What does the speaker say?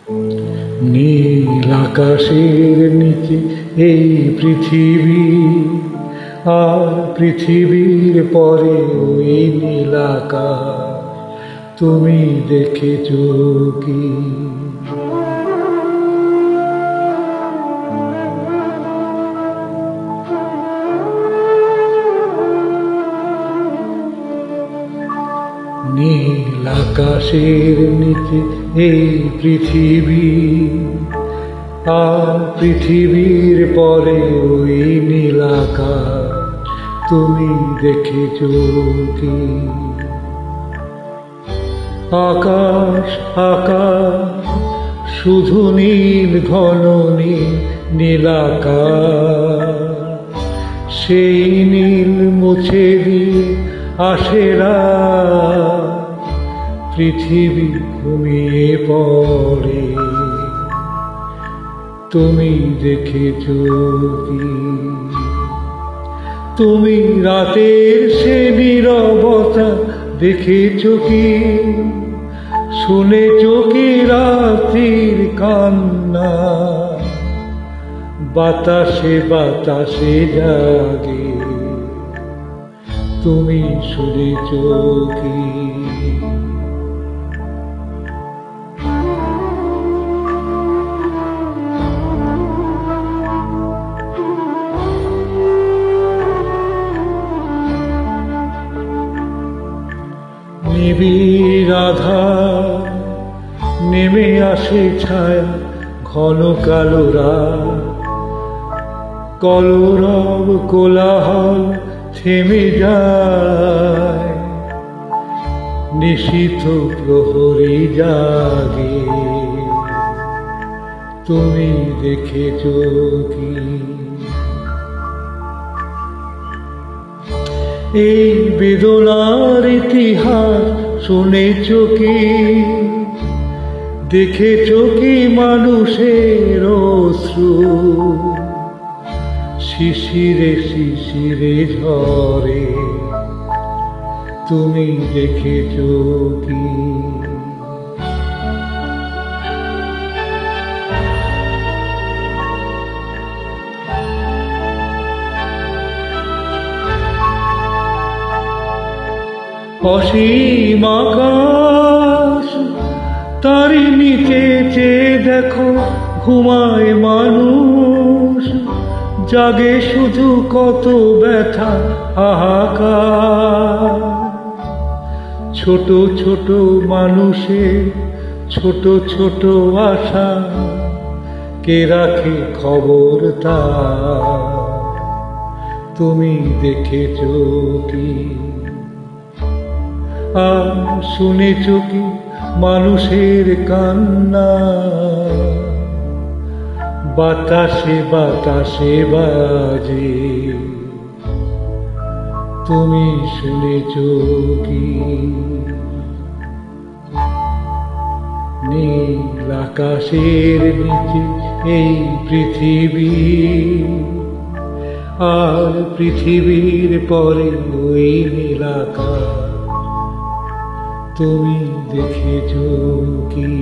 নীল আকাশের নিচে এই পৃথিবী, আর পৃথিবীর পরে ওই নীল আকাশ, তুমি দেখেছো কি? নীল আকাশের নিচে এই পৃথিবী, আর পৃথিবীর পরে ওই নীল আকাশ, তুমি দেখেছো কি? আকাশ আকাশ শুধু নীল, ঘন নীল, নীল আকাশ, সেই নীল মুছে দিয়ে আসে রাত, পৃথিবী ঘুমিয়ে পড়ে, তুমি দেখেছো কি? তুমি রাতের সে নীরবতা দেখেছো কি? শুনেছো কি রাত্রির কান্না, বাতাসে বাতাসে জাগে, তুমি শুনেছো কি? নিবিড় আধার নেমে আসে ছায়া, ঘন কালো রাত, কলরব কোলাহল থেমে যায়, নিশীথ প্রহরী জাগে, তুমি দেখেছো কি? এই বেদনার ইতিহাস শুনেছো কি? দেখেছো কি মানুষের অশ্রু শিশিরে শিশিরে ঝরে, তুমি দেখেছো কি? অসীম আকাশ তারি নিচে চেয়ে দেখো, ঘুমায় মানুষ, জাগে শুধু কত ব্যথা হাহাকার, ছোট ছোট মানুষের ছোট ছোট আশা, কে রাখে খবর তার, তুমি দেখেছো কি? আর শুনেছো কি মানুষের কান্না, বাতাসে বাতাসে বাজে, তুমি শুনেছো কি? নীল আকাশের নিচে এই পৃথিবী, আর পৃথিবীর পরে ওই নীল আকাশ, তুমি দেখেছো কি?